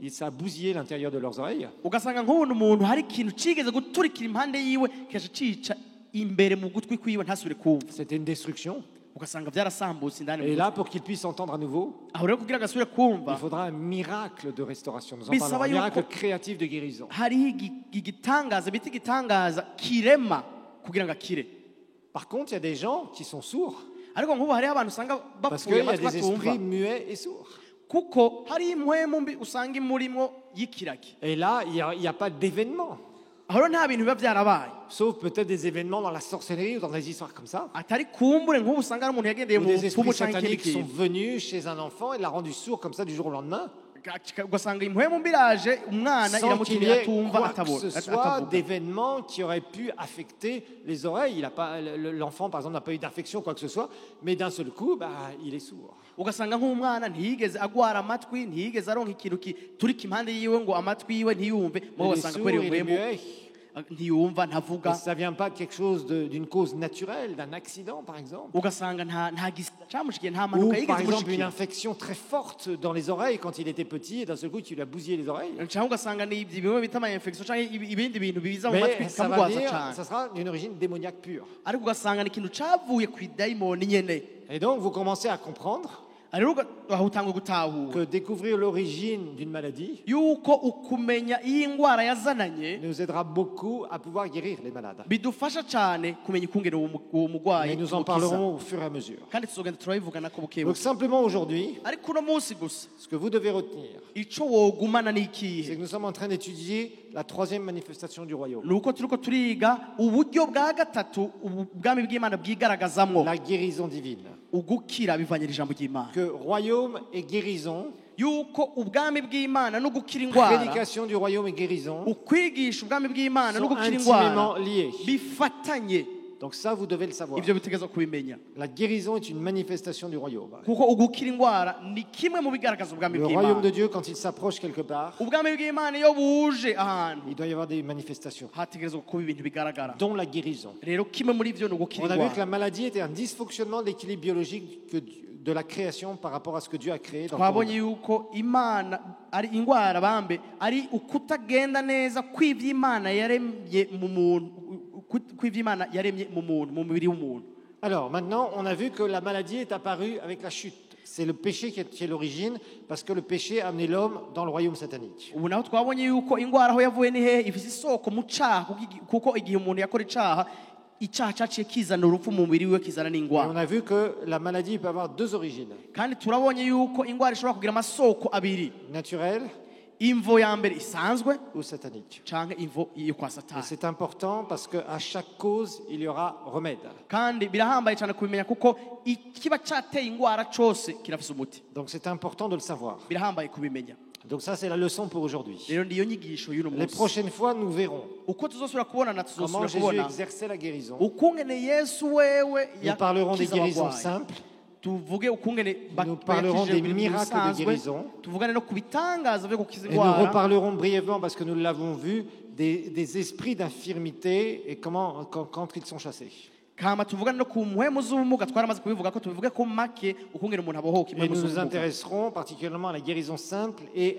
ça a bousillé l'intérieur de leurs oreilles. ugasanga nk'ubu umuntu hari ikintu cigeze guturikira impande yiwe kikaja cica imbere mu gutwi kwiwe ntasubire kumva. C'était une destruction. ugasanga byarasambutse indani mu Et gutwi. là, pour qu'ils puissent entendre à nouveau, aho rero kugira ngo asubire il kumva faudra un miracle de restauration. Nous en Bisaba parlons, un yuko- miracle créatif de guérison. hariho igitangaza bita igitangaza kirema kugira ngo akire. Par contre, il y a des gens qui sont sourds, ariko nk'ubu hariho abantu usanga parce bapfuye qu'il y a amatwi des batumva esprits muets et sourds. kuko hari impwemu mbi usanga imurimo y'ikiragi. Et là, il n'y a pas d'événement, aho rero nta bintu biba byarabaye sauf peut-être des événements dans la sorcellerie ou dans des histoires comme ça. atari kumbure nk'ubu usanga ari umuntu yagendeye Où mu des bupfumu esprits cyangwa ikindi sataniques sont kintu venus chez un enfant et l'a rendu sourd comme ça du jour au lendemain, ugasanga impwemu mbi iraje umwana sans qu'il y iramutumira ait atumva quoi que ce soit atavuga. d'événements qui auraient pu affecter les oreilles. L'enfant, par exemple, n'a pas eu d'infection, quoi que ce soit, mais d'un seul coup, il est sourd. ugasanga nk'umwana ntiyigeze agwara amatwi ntiyigeze aronka ikintu turika impande yiwe ngo amatwi yiwe ntiyumve Il mubo est ugasanga sourd, kubera il est impwemu muet. ntiyumva Et ntavuga. ça ne vient pas de quelque chose d'une cause naturelle, d'un accident, par exemple. ugasanga nta gisida cyamushikiye nta Ou mpanuka par yigeze exemple une imushikira. infection très forte dans les oreilles quand il était petit et d'un seul coup tu lui as bousillé les oreilles. cyangwa ugasanga ni bimwe bita ama infection cyangwa ibindi bintu biza mu matwi Mais ça va bikamugwaza venir, cyane. ça sera d'une origine démoniaque pure. ariko ugasanga ni ikintu cyavuye ku idayimoni nyene. Et donc vous commencez à comprendre rero aho utangwa gutahura que découvrir l'origine d'une maladie yuko ukumenya iyi ndwara yazananye nous aidera beaucoup à pouvoir guérir les malades. bidufasha cyane kumenya ikungene uwo mugwayi Mais nous en tumukiza. parlerons au fur et à mesure. kandi tuzogenda turabivugana ko buke Donc buke. simplement aujourd'hui, ariko uno munsi gusa ce que vous devez retenir, ico wogumana ni c'est que ikihe? nous sommes en train d'étudier la troisième manifestation du royaume, ni uko turiko turiga uburyo bwa gatatu ubwami bw'imana bwigaragazamwo la guérison divine. ugukira bivanye n'ijambo ry'imana. Que royaume et guérison, yuko ubwami bw'imana no gukira indwara prédication du royaume et guérison ukwigisha ubwami bw'imana no sont gukira indwara intimement liés. bifatanye. Donc ça, vous devez le savoir. ibyo bitegeza kubimenya La guérison est une manifestation du royaume. kuko ugukira indwara ni kimwe mu bigaragaza ubwami Le royaume bw'imana. de Dieu, quand il s'approche quelque part, ubwami bw'imana iyo buje ahantu il doit y avoir des manifestations, hategerezwa kuba ibintu bigaragara. dont la guérison. rero kimwe muri ibyo ni ugukira On a vu que indwara. la maladie était un dysfonctionnement de l'équilibre biologique de la création par rapport à ce que Dieu a créé dans le twabonye monde. yuko imana ari indwara bambe ari ukutagenda neza kw'ivy'imana yaremye mu muntu kw'ivy'imana yaremye mu muntu mu mubiri w'umuntu. Alors maintenant, on a vu que la maladie est apparue avec la chute. C'est le péché qui est l'origine, parce que le péché a amené l'homme dans le royaume satanique. ubu naho twabonye yuko indwara aho yavuye ni hehe ifise isoko mu caha kuko igihe umuntu yakora icaha icyaha cyaciye kizana urupfu mu mubiri we kizana Et n'indwara. on a vu que la maladie peut avoir deux origines, kandi turabonye yuko indwara ishobora kugira amasoko abiri, naturelle imvo ya mbere isanzwe ou satanique. canke imvo yo kwa Et satani. c'est important parce qu'à chaque cause, il y aura remède. kandi birahambaye cyane kubimenya kuko ikiba cyateye indwara cyose kirafise umuti. Donc c'est important de le savoir. birahambaye kubimenya. Donc ça, c'est la leçon pour aujourd'hui. rero ndiyo nyigisho y'uno Les munsi. prochaines fois, nous verrons uko tuzosubira kubonana comment tuzosubira Jésus kubona exerçait la guérison. ukungene yesu wewe Nous parlerons des yakiza guérisons abarwayi. simples. tuvuge ukungene Nous parlerons des miracles de guérison. tuvugane no ku bitangaza byo gukiza Et nous indwara. reparlerons brièvement, parce que nous l'avons vu, des esprits d'infirmité et comment, quand ils sont chassés. kama tuvuga no ku mpwemu z'ubumuga twaramaze kubivuga ko tubivuge ko make ukungera umuntu abohoka Et impwemu nous nous z'ubumuga intéresserons particulièrement à la guérison simple et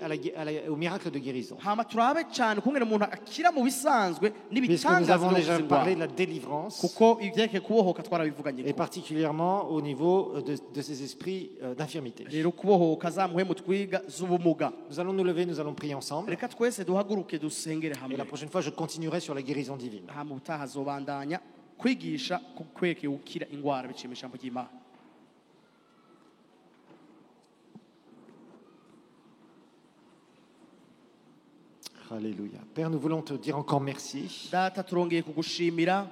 au miracle de guérison. hama turabe cyane ukungera umuntu akira mu bisanzwe Puisque nous n'ibitangaza avons byo déjà kuzigwa parlé de la délivrance, kuko ibyekeye kubohoka twarabivuganye et particulièrement au niveau de ces esprits d'infirmité. rero kubohoka za mpwemu twiga z'ubumuga Nous allons nous lever, nous allons prier ensemble. reka twese duhaguruke dusengere Et hamwe la prochaine fois, je continuerai sur la guérison divine. hama ubutaha zobandanya kwigisha ku kwekeye gukira ingwara biciye mu ijambo ry'Imana. Alléluia. Père, nous voulons te dire encore merci. Data turongeye kugushimira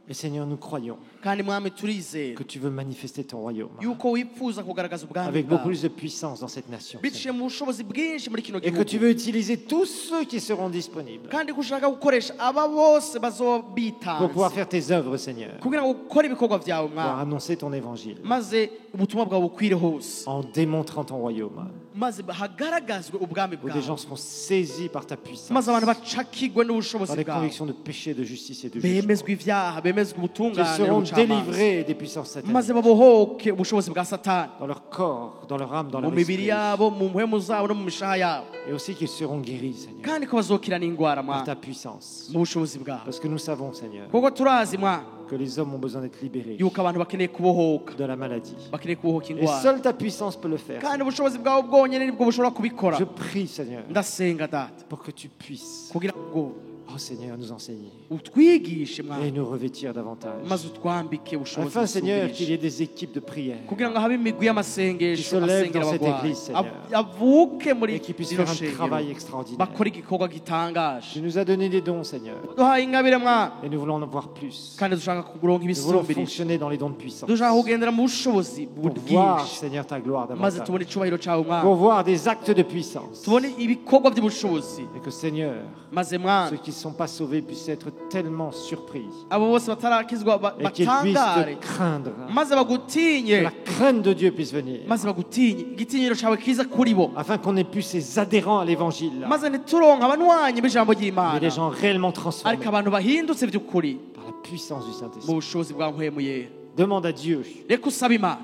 Et Seigneur, nous croyons kandi mwami turizera que tu veux manifester ton royaume yuko wifuza kugaragaza ubwami avec beaucoup bwawe plus de puissance dans cette nation. biciye mu bushobozi bwinshi muri kino Et que tu gihugu veux utiliser tous ceux qui seront disponibles kandi ko ushaka gukoresha aba bose pour pouvoir bazobitanze faire tes œuvres, Seigneur. kugira ngo ukore ibikorwa byawe Pour mwami annoncer ton évangile maze ubutumwa bwawe bukwire hose en démontrant ton royaume. maze hagaragazwe ubwami Où des bwawe gens seront saisis par ta puissance, maze abantu bacakigwe n'ubushobozi par des bwawe convictions de péché, de justice et de jugement. bemezwa ibyaha bemezwa Qu'ils ubutungane seront n'ubucamanza délivrés des puissances maze sataniques babohoke ubushobozi bwa satani dans leur corps, dans leur âme, dans mu leur mibiri esprit. yabo mu mpwemu zabo no mu mishaha yabo Et aussi qu'ils seront guéris, Seigneur, kandi ko bazokira n'indwara par mwami ta puissance. mu bushobozi bwawe Parce que nous savons, Seigneur, kuko turazi mwami que les hommes ont besoin d'être libérés yuko abantu bakeneye kubohoka de la maladie. bakeneye kubohoka Et indwara seule ta puissance peut le faire. kandi ubushobozi bwawe bwonyine nibwo bushobora kubikora Je prie, Seigneur, ndasenga data pour que tu puisses, kugira ngo oh Seigneur, nous enseigner utwigishe et mwami nous revêtir davantage. maze utwambike ubushobozi Afin, Seigneur, qu'il y busubirije ait des équipes de prière kugira ngo habe imigwi y'amasengesho Qui se lève asengera dans cette abagwayi église, Seigneur. avuke muri et qui puissent rino faire un shengero travail extraordinaire. bakora igikorwa Tu gitangaje nous as donné des dons, Seigneur, duhaye ingabire mwami et nous voulons en avoir plus. kandi dushaka kuronka Nous voulons ibisumbirije fonctionner dans les dons de puissance dushaka kugendera mu bushobozi pour voir, bwinshi Seigneur, ta gloire maze davantage. tubone icyubahiro cyawe Pour mwami voir des actes de puissance. tubone ibikorwa by'ubushobozi Et que, Seigneur, maze mwami ceux qui ne sont pas sauvés puissent être tellement surpris abo bose batarakizwa et qu'ils puissent batangare te craindre. maze Que bagutinye la crainte de Dieu puisse venir. maze bagutinye igitinyiro cyawe kiza kuri bo Afin qu'on ait plus ces adhérents à l'évangile. maze ntituronke abanywanyi b'ijambo Mais ry'imana des gens réellement transformés ariko abantu bahindutse by'ukuri par la puissance du mu Saint-Esprit. bushobozi bwa mpwemu yera Demande à Dieu reka usaba imana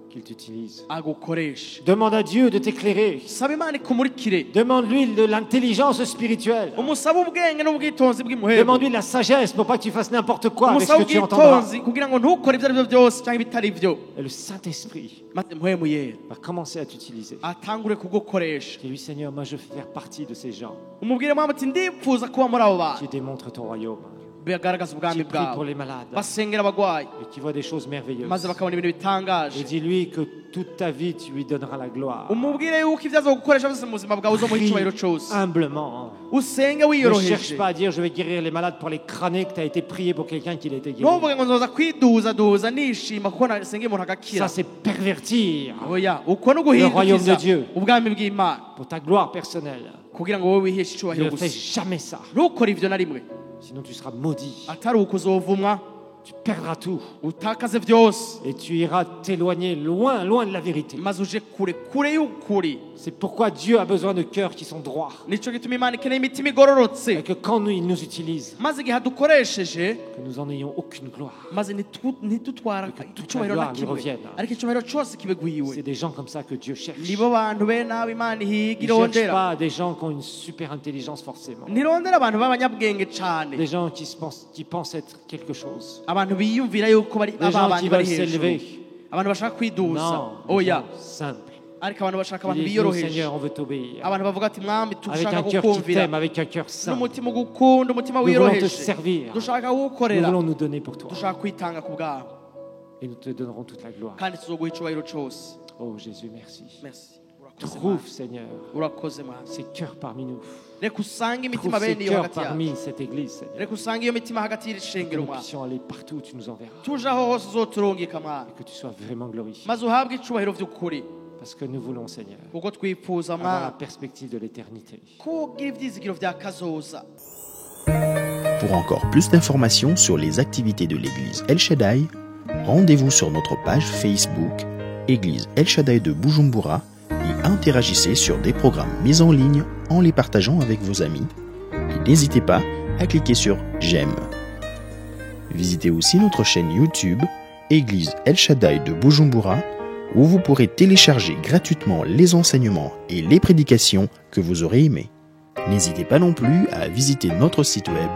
qu'il t'utilise. agukoreshe Demande à Dieu de t'éclairer. saba imana ikumurikire Demande-lui de l'intelligence spirituelle. umusabe ubwenge n'ubwitonzi bw'imuhemu Demande-lui de la sagesse pour pas que tu fasses n'importe quoi avec ce umusabe que tu entendras. ubwitonzi kugira ngo ntukore ibyo ari byo byose cyangwa ibitari byo Et le Saint-Esprit maze mpwemu yera va commencer à t'utiliser. atangure kugukoresha Dis-lui, Seigneur, moi je veux faire partie de ces gens umubwire mwami ati ndifuza kuba muri abo bantu qui démontrent ton royaume, bagaragaza ubwami qui prient pour bwawe les malades basengera abagwayi et qui voient des choses merveilleuses. maze bakabona ibintu Et bitangaje dis-lui que toute ta vie, tu lui donneras la gloire. umubwire yuko ibyo azogukoresha byose mu buzima bwawe uzomuha Prie icyubahiro cyose humblement. usenge Ne cherche wiyoroheje pas à dire je vais guérir les malades pour les crâner que tu as été prié pour quelqu'un qui l'était guéri. ntuvuge ngo nzoza kwiduzaduza nishima kuko nasengeye umuntu agakira Ça, c'est pervertir oya uko no Le royaume guhindukiza de Dieu. ubwami bw'imana pour ta gloire personnelle. kugira ngo wowe wiheshe Ne icyubahiro fais gusa jamais ça. ntukore ibyo na rimwe Sinon, tu seras maudit. atari uko uzovumwa Tu perdras tout. utakaze byose Et tu iras t'éloigner loin, loin de la vérité. maze uje kure kure y'ukuri C'est pourquoi Dieu a besoin de cœurs qui sont droits. nicyo gituma imana ikeneye imitima igororotse Et que quand il nous utilise, maze igihe adukoresheje que nous n'en ayons aucune gloire. maze ntidutwara icyubahiro na gloire lui kimwe revienne. ariko icyubahiro cyose kibe C'est gwiwe des gens comme ça que Dieu cherche. nibo bantu bene abo imana ihiga Il ne cherche irondera pas des gens qui ont une super intelligence forcément. ntirondera abantu b'abanyabwenge cyane Des gens qui pensent être quelque chose. abantu biyumvira yuko bari Des gens abantu qui bari veulent hejuru s'élever. abantu bashaka kwiduza Non, des oya gens simples. ariko abantu bashaka abantu Ils disent, nous, biyoroheje Seigneur, on veut t'obéir. abantu bavuga ati mwami Avec dushaka un cœur qui kukumvira t'aime, avec un cœur simple. n'umutima ugukunda umutima Nous voulons te wiyoroheje servir. dushaka Nous kuwukorera voulons nous donner pour toi. dushaka kwitanga ku bwawe Et nous te donnerons toute la gloire. kandi tuzoguha icyubahiro cyose Oh Jésus, merci. merci Trouve, Seigneur, urakoze mwami ces cœurs parmi nous. reka usange imitima Trouve ces bene iyo cœurs hagati yacu parmi cette église, Seigneur. reka usange iyo mitima hagati y'iri Que shengero nous mwami puissions aller partout où tu nous enverras. tuje aho hose uzoturungika mwami Et que tu sois vraiment glorifié. maze uhabwe icyubahiro by'ukuri Parce que nous voulons, Seigneur, kuko twifuza avoir la mwami perspective de l'éternité. ko ugira ibyizigiro bya kazoza. Pour encore plus d'informations sur les activités de l'église El Shaddai, rendez-vous sur notre page Facebook Église El Shaddai de Bujumbura et interagissez sur des programmes mis en ligne en les partageant avec vos amis. Et n'hésitez pas à cliquer sur j'aime. Visitez aussi notre chaîne YouTube, Église El Shaddai de Bujumbura, où vous pourrez télécharger gratuitement les enseignements et les prédications que vous aurez aimés. N'hésitez pas non plus à visiter notre site web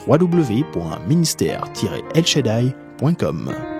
www.ministère-elshaddai.com.